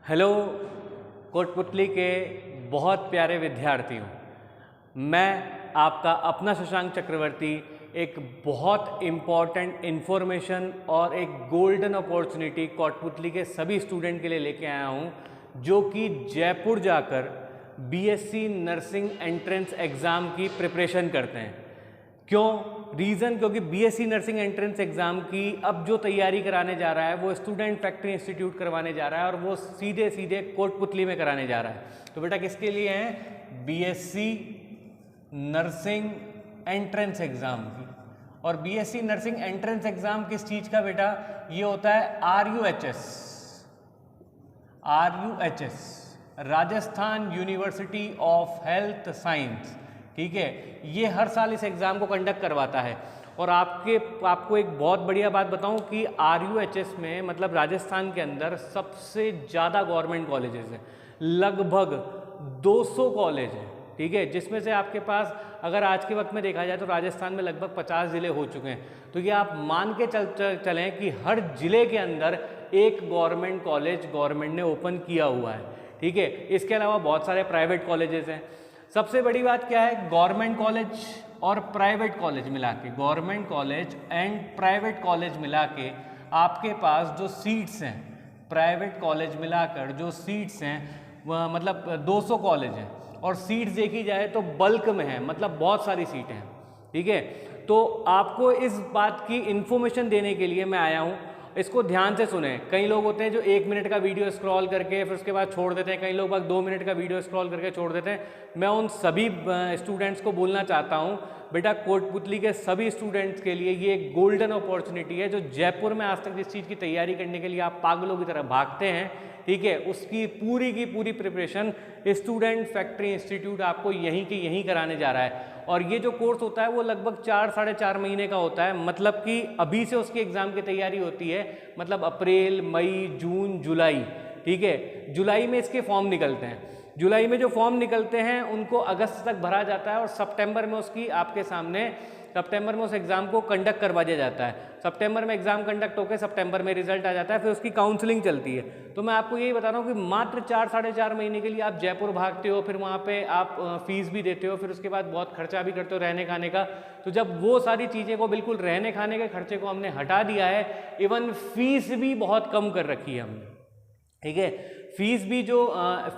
Hello Kotputli के बहुत प्यारे विद्यार्थियों, मैं आपका अपना शशांक चक्रवर्ती एक बहुत इम्पॉर्टेंट इन्फॉर्मेशन और एक गोल्डन अपॉर्चुनिटी कोटपुतली के सभी स्टूडेंट के लिए लेके आया हूँ, जो कि जयपुर जाकर बीएससी नर्सिंग एंट्रेंस एग्ज़ाम की प्रिपरेशन करते हैं। क्यों? रीज़न क्योंकि बीएससी नर्सिंग एंट्रेंस एग्ज़ाम की अब जो तैयारी कराने जा रहा है वो स्टूडेंट फैक्ट्री इंस्टीट्यूट करवाने जा रहा है और वो सीधे सीधे कोटपुतली में कराने जा रहा है। तो बेटा किसके लिए है? बीएससी नर्सिंग एंट्रेंस एग्ज़ाम की। और बीएससी नर्सिंग एंट्रेंस एग्ज़ाम किस चीज़ का बेटा? ये होता है RUHS, Rajasthan university of health science. ठीक है, ये हर साल इस एग्ज़ाम को कंडक्ट करवाता है। और आपको एक बहुत बढ़िया बात बताऊं कि RUHS में मतलब राजस्थान के अंदर सबसे ज़्यादा गवर्नमेंट कॉलेजेस हैं, लगभग 200 कॉलेज हैं। ठीक है, जिसमें से आपके पास अगर आज के वक्त में देखा जाए तो राजस्थान में लगभग 50 ज़िले हो चुके हैं। तो ये आप मान के चलें कि हर ज़िले के अंदर एक गवर्नमेंट कॉलेज गवर्नमेंट ने ओपन किया हुआ है। ठीक है, इसके अलावा बहुत सारे प्राइवेट कॉलेजेस हैं। सबसे बड़ी बात क्या है? गवर्नमेंट कॉलेज और प्राइवेट कॉलेज मिला के, government college and private college मिला के आपके पास जो सीट्स हैं, प्राइवेट कॉलेज मिलाकर जो सीट्स हैं वह मतलब 200 कॉलेज हैं। और सीट्स देखी जाए तो बल्क में है, मतलब बहुत सारी सीटें हैं। ठीक है, तो आपको इस बात की इन्फॉर्मेशन देने के लिए मैं आया हूँ। इसको ध्यान से सुने। कई लोग होते हैं जो 1 मिनट का वीडियो स्क्रॉल करके फिर उसके बाद छोड़ देते हैं, कई लोग 2 मिनट का वीडियो स्क्रॉल करके छोड़ देते हैं। मैं उन सभी स्टूडेंट्स को बोलना चाहता हूं, बेटा कोटपुतली के सभी स्टूडेंट्स के लिए ये एक गोल्डन अपॉर्चुनिटी है। जो जयपुर में आज तक जिस चीज़ की तैयारी करने के लिए आप पागलों की तरह भागते हैं, ठीक है, उसकी पूरी की पूरी प्रिपरेशन स्टूडेंट फैक्ट्री इंस्टीट्यूट आपको यहीं के यहीं कराने जा रहा है। और ये जो कोर्स होता है वो लगभग 4-4.5 महीने का होता है। मतलब कि अभी से उसकी एग्ज़ाम की तैयारी होती है, मतलब अप्रैल, मई, जून, जुलाई। ठीक है, जुलाई में इसके फॉर्म निकलते हैं। जुलाई में जो फॉर्म निकलते हैं उनको अगस्त तक भरा जाता है और सितंबर में उसकी आपके सामने सितंबर में उस एग्ज़ाम को कंडक्ट करवा दिया जाता है। सितंबर में एग्ज़ाम कंडक्ट होकर सितंबर में रिजल्ट आ जाता है, फिर उसकी काउंसलिंग चलती है। तो मैं आपको यही बता रहा हूँ कि मात्र 4-4.5 महीने के लिए आप जयपुर भागते हो, फिर वहाँ पे आप फीस भी देते हो, फिर उसके बाद बहुत खर्चा भी करते हो रहने खाने का। तो जब वो सारी चीज़ें को बिल्कुल रहने खाने के खर्चे को हमने हटा दिया है, इवन फीस भी बहुत कम कर रखी है हमने। ठीक है, फीस भी जो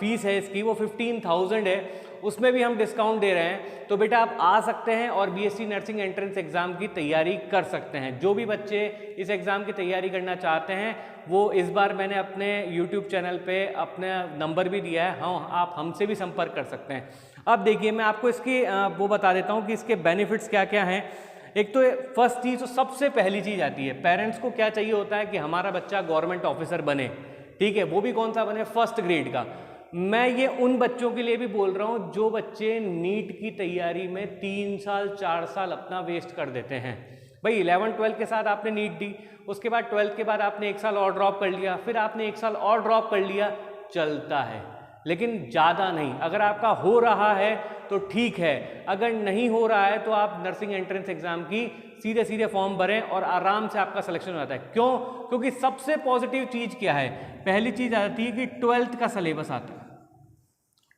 फीस है इसकी वो 15,000 है, उसमें भी हम डिस्काउंट दे रहे हैं। तो बेटा आप आ सकते हैं और बीएससी नर्सिंग एंट्रेंस एग्ज़ाम की तैयारी कर सकते हैं। जो भी बच्चे इस एग्ज़ाम की तैयारी करना चाहते हैं वो इस बार मैंने अपने यूट्यूब चैनल पे अपना नंबर भी दिया है, हाँ आप हमसे भी संपर्क कर सकते हैं। अब देखिए मैं आपको इसकी वो बता देता हूँ कि इसके बेनिफिट्स क्या क्या हैं। एक तो फर्स्ट चीज़, तो सबसे पहली चीज़ आती है, पेरेंट्स को क्या चाहिए होता है कि हमारा बच्चा गवर्नमेंट ऑफिसर बने। ठीक है, वो भी कौन सा बने? फर्स्ट ग्रेड का। मैं ये उन बच्चों के लिए भी बोल रहा हूँ जो बच्चे नीट की तैयारी में 3 साल 4 साल अपना वेस्ट कर देते हैं। भाई 11-12 के साथ आपने नीट दी, उसके बाद 12th के बाद आपने 1 साल और ड्रॉप कर लिया, फिर आपने 1 साल और ड्रॉप कर लिया, चलता है, लेकिन ज़्यादा नहीं। अगर आपका हो रहा है तो ठीक है, अगर नहीं हो रहा है तो आप नर्सिंग एंट्रेंस एग्जाम की सीधे सीधे फॉर्म भरें और आराम से आपका सिलेक्शन हो जाता है। क्यों? क्योंकि सबसे पॉजिटिव चीज़ क्या है? पहली चीज़ आती है कि 12th का सिलेबस आता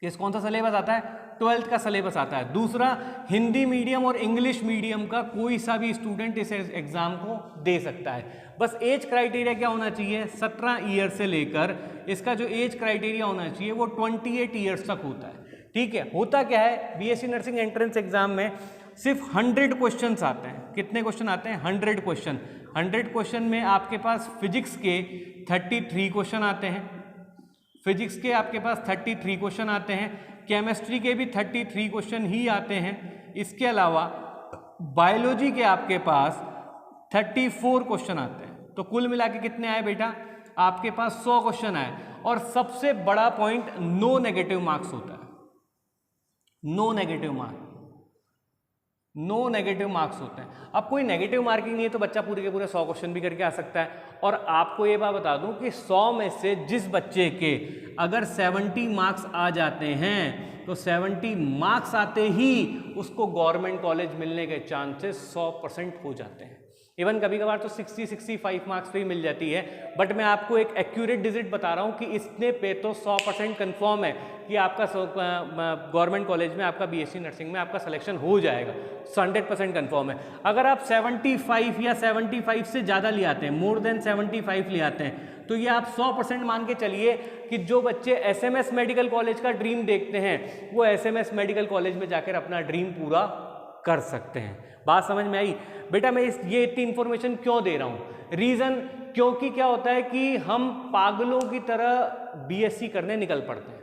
है। कौन सा सिलेबस आता है? 12th का सिलेबस आता है। दूसरा, हिंदी मीडियम और इंग्लिश मीडियम का कोई सा भी स्टूडेंट इस एग्ज़ाम को दे सकता है। बस एज क्राइटेरिया क्या होना चाहिए? 17 ईयर से लेकर इसका जो एज क्राइटेरिया होना चाहिए वो 28 ईयर्स तक होता है। ठीक है, होता क्या है बीएससी नर्सिंग एंट्रेंस एग्जाम में? सिर्फ 100 क्वेश्चन आते हैं। कितने क्वेश्चन आते हैं? 100 क्वेश्चन। 100 क्वेश्चन में आपके पास फिजिक्स के 33 क्वेश्चन आते हैं, फिजिक्स के आपके पास 33 क्वेश्चन आते हैं, केमिस्ट्री के भी 33 क्वेश्चन ही आते हैं। इसके अलावा बायोलॉजी के आपके पास 34 क्वेश्चन आते हैं। तो कुल मिला के कितने आए बेटा? आपके पास 100 क्वेश्चन आए। और सबसे बड़ा पॉइंट, नो नेगेटिव मार्क्स होता है। No negative marks, no negative marks होते हैं। अब कोई नेगेटिव मार्किंग नहीं है तो बच्चा पूरे के पूरे 100 क्वेश्चन भी करके आ सकता है। और आपको ये बात बता दूं कि 100 में से जिस बच्चे के अगर 70 मार्क्स आ जाते हैं तो 70 मार्क्स आते ही उसको गवर्नमेंट कॉलेज मिलने के चांसेस 100% हो जाते हैं। इवन कभी कभार तो 60-65 मार्क्स पे ही मिल जाती है। बट मैं आपको एक एक्यूरेट डिजिट बता रहा हूँ कि इतने पे तो 100% कन्फर्म है कि आपका गवर्नमेंट कॉलेज में आपका बीएससी नर्सिंग में आपका सिलेक्शन हो जाएगा, 100% कन्फर्म है। अगर आप 75 या 75 से ज़्यादा ले आते हैं, मोर देन 75 ले आते हैं, तो ये आप 100% मान के चलिए कि जो बच्चे एसएमएस मेडिकल कॉलेज का ड्रीम देखते हैं वो एसएमएस मेडिकल कॉलेज में जाकर अपना ड्रीम पूरा कर सकते हैं। बात समझ में आई? बेटा मैं ये इतनी इन्फॉर्मेशन क्यों दे रहा हूँ? रीज़न क्योंकि क्या होता है कि हम पागलों की तरह बीएससी करने निकल पड़ते हैं,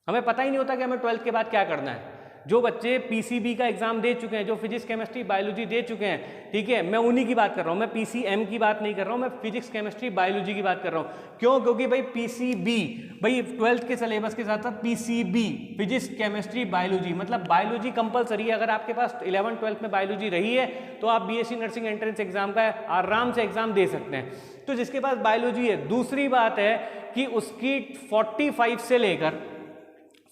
हमें पता ही नहीं होता कि हमें 12th के बाद क्या करना है। जो बच्चे पीसीबी का एग्जाम दे चुके हैं, जो फिजिक्स केमिस्ट्री बायोलॉजी दे चुके हैं, ठीक है, मैं उन्हीं की बात कर रहा हूँ, मैं पीसीएम की बात नहीं कर रहा हूँ, मैं फिजिक्स केमिस्ट्री बायोलॉजी की बात कर रहा हूँ। क्यों? क्योंकि भाई पीसीबी, भाई 12th के सिलेबस के साथ साथ पीसीबी फिजिक्स केमिस्ट्री बायोलॉजी, मतलब बायोलॉजी कंपलसरी है। अगर आपके पास 11th-12th में बायोलॉजी रही है तो आप बीएससी नर्सिंग एंट्रेंस एग्जाम का आराम से एग्जाम दे सकते हैं। तो जिसके पास बायोलॉजी है, दूसरी बात है कि उसकी 45% से लेकर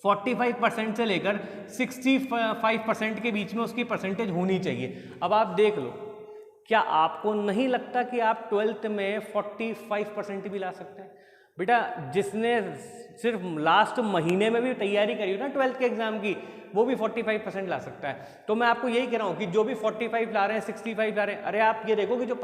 65% के बीच में उसकी परसेंटेज होनी चाहिए। अब आप देख लो, क्या आपको नहीं लगता कि आप 12th में 45% भी ला सकते हैं? बेटा जिसने सिर्फ लास्ट महीने में भी तैयारी करी हो ना 12th के एग्जाम की, वो भी 45% ला सकता है। तो मैं आपको यही कह रहा हूँ कि जो भी 45 ला रहे हैं, 65 ला रहे हैं, अरे आप ये देखो कि जो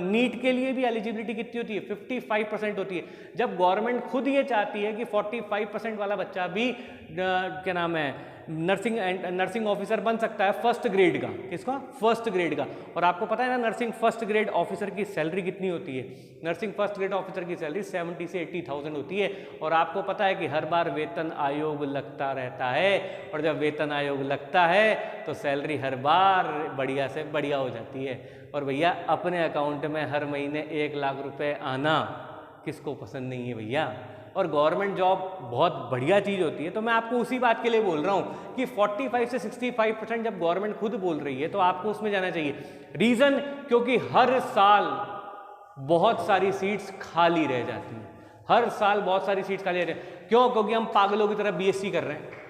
नीट के लिए भी एलिजिबिलिटी कितनी होती है, 55% होती है। जब गवर्नमेंट खुद ये चाहती है कि 45% वाला बच्चा भी क्या नाम है नर्सिंग ऑफिसर बन सकता है फर्स्ट ग्रेड का। किसका? फर्स्ट ग्रेड का। और आपको पता है ना नर्सिंग फर्स्ट ग्रेड ऑफिसर की सैलरी कितनी होती है? नर्सिंग फर्स्ट ग्रेड ऑफिसर की सैलरी 70 से 80,000 होती है। और आपको पता है कि हर बार वेतन आयोग लगता रहता है, और जब वेतन आयोग लगता है तो सैलरी हर बार बढ़िया से बढ़िया हो जाती है। और भैया अपने अकाउंट में हर महीने 1 लाख रुपए आना किसको पसंद नहीं है भैया? और गवर्नमेंट जॉब बहुत बढ़िया चीज़ होती है। तो मैं आपको उसी बात के लिए बोल रहा हूँ कि 45 से 65% जब गवर्नमेंट खुद बोल रही है तो आपको उसमें जाना चाहिए। रीज़न क्योंकि हर साल बहुत सारी सीट्स खाली रह जाती हैं, हर साल बहुत सारी सीट्स खाली रह जाती हैं। क्यों? क्योंकि हम पागलों की तरह बीएससी कर रहे हैं,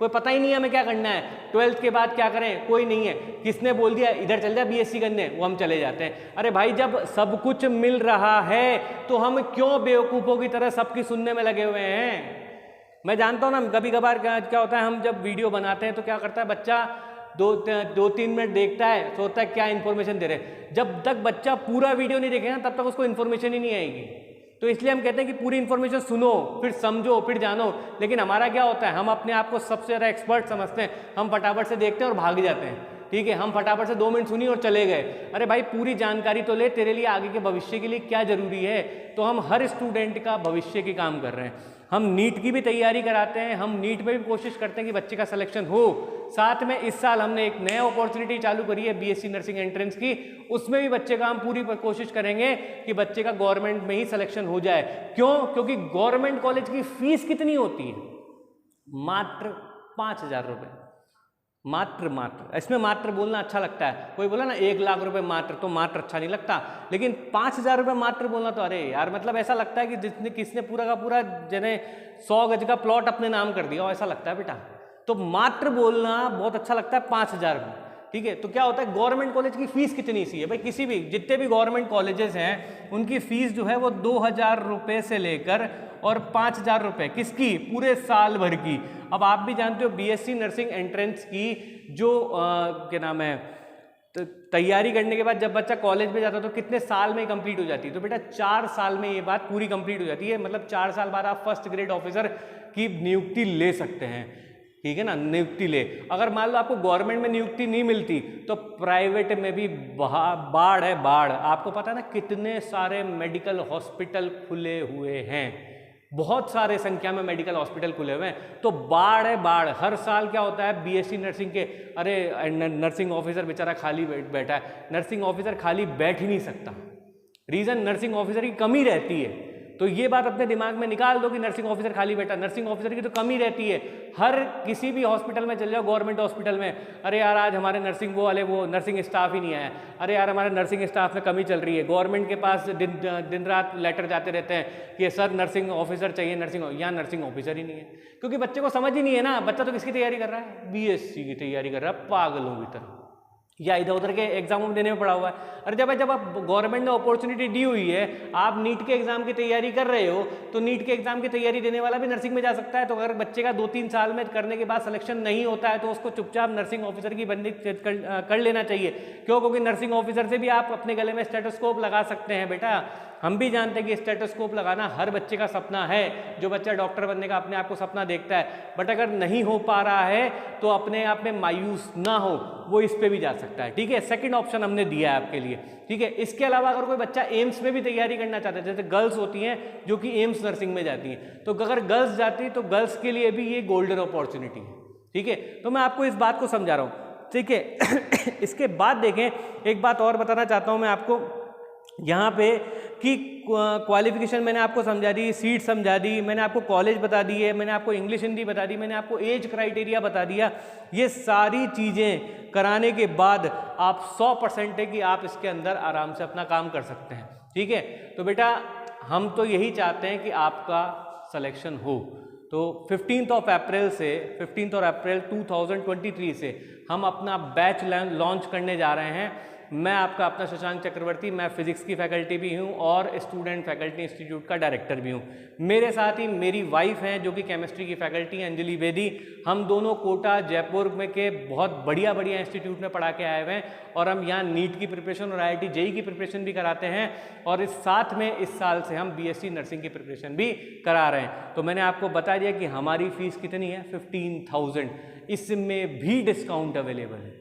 कोई पता ही नहीं है हमें क्या करना है, 12th के बाद क्या करें कोई नहीं है। किसने बोल दिया इधर चल जा बीएससी करने, वो हम चले जाते हैं। अरे भाई जब सब कुछ मिल रहा है तो हम क्यों बेवकूफ़ों की तरह सबकी सुनने में लगे हुए हैं? मैं जानता हूँ ना कभी कभार क्या होता है, हम जब वीडियो बनाते हैं तो क्या करता है बच्चा 2-3 मिनट देखता है, सोचता है क्या इन्फॉर्मेशन दे रहे हैं। जब तक बच्चा पूरा वीडियो नहीं देखेगा तब तक उसको इन्फॉर्मेशन ही नहीं आएगी। तो इसलिए हम कहते हैं कि पूरी इन्फॉर्मेशन सुनो, फिर समझो, फिर जानो। लेकिन हमारा क्या होता है, हम अपने आप को सबसे ज़्यादा एक्सपर्ट समझते हैं, हम फटाफट से देखते हैं और भाग जाते हैं। ठीक है, हम फटाफट से 2 मिनट सुनी और चले गए। अरे भाई पूरी जानकारी तो ले, तेरे लिए आगे के भविष्य के लिए क्या जरूरी है। तो हम हर स्टूडेंट का भविष्य के काम कर रहे हैं। हम नीट की भी तैयारी कराते हैं, हम नीट में भी कोशिश करते हैं कि बच्चे का सिलेक्शन हो। साथ में इस साल हमने एक नया अपॉर्चुनिटी चालू करी है बीएससी नर्सिंग एंट्रेंस की, उसमें भी बच्चे का हम पूरी कोशिश करेंगे कि बच्चे का गवर्नमेंट में ही सिलेक्शन हो जाए। क्यों? क्योंकि गवर्नमेंट कॉलेज की फीस कितनी होती है? मात्र 5,000 रुपये। मात्र इसमें मात्र बोलना अच्छा लगता है। कोई बोला ना 1 लाख रुपए मात्र, तो मात्र अच्छा नहीं लगता, लेकिन 5,000 रुपये मात्र बोलना तो अरे यार मतलब ऐसा लगता है कि किसने पूरा का पूरा जने 100 गज का प्लॉट अपने नाम कर दिया, ऐसा लगता है बेटा। तो मात्र बोलना बहुत अच्छा लगता है 5,000 रुपये। ठीक है, तो क्या होता है गवर्नमेंट कॉलेज की फीस कितनी सी है भाई? किसी भी जितने भी गवर्नमेंट कॉलेजेस हैं उनकी फीस जो है वो 2,000 रुपये से लेकर और 5,000 रुपये किसकी? पूरे साल भर की। अब आप भी जानते हो बीएससी नर्सिंग एंट्रेंस की जो क्या नाम है तैयारी करने के बाद जब बच्चा कॉलेज में जाता है तो कितने साल में कंप्लीट हो जाती है? तो बेटा 4 साल में ये बात पूरी कंप्लीट हो जाती है। मतलब 4 साल बाद आप फर्स्ट ग्रेड ऑफिसर की नियुक्ति ले सकते हैं। ठीक है ना, नियुक्ति ले। अगर मान लो आपको गवर्नमेंट में नियुक्ति नहीं मिलती तो प्राइवेट में भी बाढ़ है, बाढ़। आपको पता है ना कितने सारे मेडिकल हॉस्पिटल खुले हुए हैं, बहुत सारे संख्या में मेडिकल हॉस्पिटल खुले हुए हैं। तो बाढ़ है, बाढ़। हर साल क्या होता है बीएससी नर्सिंग के, अरे नर्सिंग ऑफिसर बेचारा खाली बैठा है। नर्सिंग ऑफिसर खाली बैठ ही नहीं सकता। रीज़न नर्सिंग ऑफिसर की कमी रहती है। तो ये बात अपने दिमाग में निकाल दो कि नर्सिंग ऑफिसर खाली बैठा, नर्सिंग ऑफिसर की तो कमी रहती है। हर किसी भी हॉस्पिटल में चल जाओ, गवर्नमेंट हॉस्पिटल में, अरे यार आज हमारे वो नर्सिंग स्टाफ ही नहीं आया, अरे यार हमारे नर्सिंग स्टाफ में कमी चल रही है। गवर्नमेंट के पास दिन रात लेटर जाते रहते हैं कि सर नर्सिंग ऑफिसर चाहिए, यहाँ नर्सिंग ऑफिसर ही नहीं है। क्योंकि बच्चे को समझ ही नहीं है ना, बच्चा तो किसकी तैयारी कर रहा है? बीएससी की तैयारी कर रहा है पागलों की तरह। या इधर उधर के एग्जामों में देने में पड़ा हुआ है। अरे जब आप गवर्नमेंट ने अपॉर्चुनिटी दी हुई है, आप नीट के एग्जाम की तैयारी कर रहे हो, तो नीट के एग्जाम की तैयारी देने वाला भी नर्सिंग में जा सकता है। तो अगर बच्चे का 2-3 साल में करने के बाद सिलेक्शन नहीं होता है तो उसको चुपचाप नर्सिंग ऑफिसर की बंदी कर लेना चाहिए। क्यों? क्योंकि नर्सिंग ऑफिसर से भी आप अपने गले में स्टेथोस्कोप लगा सकते हैं। बेटा हम भी जानते हैं कि स्टेथोस्कोप लगाना हर बच्चे का सपना है, जो बच्चा डॉक्टर बनने का अपने आप को सपना देखता है। बट अगर नहीं हो पा रहा है तो अपने आप में मायूस ना हो, वो इस पे भी जा सकता है। ठीक है, सेकंड ऑप्शन हमने दिया है आपके लिए। ठीक है, इसके अलावा अगर कोई बच्चा एम्स में भी तैयारी करना चाहता है, जैसे गर्ल्स होती हैं जो कि एम्स नर्सिंग में जाती हैं, तो अगर गर्ल्स जाती तो गर्ल्स के लिए भी ये गोल्डन अपॉर्चुनिटी है। ठीक है, तो मैं आपको इस बात को समझा रहा हूँ। ठीक है इसके बाद देखें, एक बात और बताना चाहता हूँ मैं आपको यहाँ पे कि क्वालिफिकेशन मैंने आपको समझा दी, सीट समझा दी, मैंने आपको कॉलेज बता दी है, मैंने आपको इंग्लिश हिंदी बता दी, मैंने आपको एज क्राइटेरिया बता दिया। ये सारी चीज़ें कराने के बाद आप 100% है कि आप इसके अंदर आराम से अपना काम कर सकते हैं। ठीक है, तो बेटा हम तो यही चाहते हैं कि आपका सिलेक्शन हो। तो 15 अप्रैल 2023 से हम अपना बैच लॉन्च करने जा रहे हैं। मैं आपका अपना शशांक चक्रवर्ती, मैं फिजिक्स की फैकल्टी भी हूं और स्टूडेंट फैकल्टी इंस्टीट्यूट का डायरेक्टर भी हूं। मेरे साथ ही मेरी वाइफ हैं जो कि केमिस्ट्री की फैकल्टी हैं, अंजलि बेदी। हम दोनों कोटा जयपुर में के बहुत बढ़िया इंस्टीट्यूट में पढ़ा के आए हुए हैं और हम यहाँ नीट की प्रिपरेशन और IIT JEE की प्रिपरेशन भी कराते हैं। और इस साथ में इस साल से हम BSc नर्सिंग की प्रिपरेशन भी करा रहे हैं। तो मैंने आपको बता दिया कि हमारी फीस कितनी है, 15,000। इसमें भी डिस्काउंट अवेलेबल है।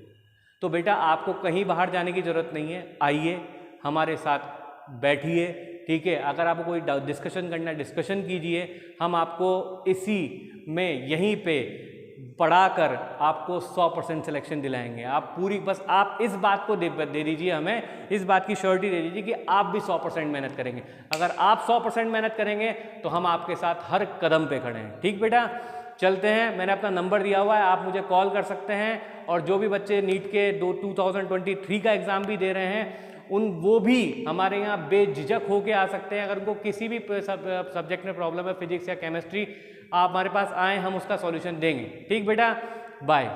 तो बेटा आपको कहीं बाहर जाने की ज़रूरत नहीं है, आइए हमारे साथ बैठिए। ठीक है, अगर आपको कोई डिस्कशन करना है डिस्कशन कीजिए, हम आपको इसी में यहीं पे पढ़ाकर आपको 100% सिलेक्शन दिलाएंगे। आप पूरी बस आप इस बात को दे दीजिए, हमें इस बात की श्योरिटी दे दीजिए कि आप भी 100% मेहनत करेंगे। अगर आप 100% मेहनत करेंगे तो हम आपके साथ हर कदम पे खड़े हैं। ठीक बेटा, चलते हैं। मैंने अपना नंबर दिया हुआ है, आप मुझे कॉल कर सकते हैं। और जो भी बच्चे नीट के 2023 का एग्ज़ाम भी दे रहे हैं, वो भी हमारे यहाँ बेझिझक होके आ सकते हैं। अगर उनको किसी भी सब्जेक्ट में प्रॉब्लम है, फिजिक्स या केमिस्ट्री, आप हमारे पास आएँ, हम उसका सॉल्यूशन देंगे। ठीक बेटा, बाय।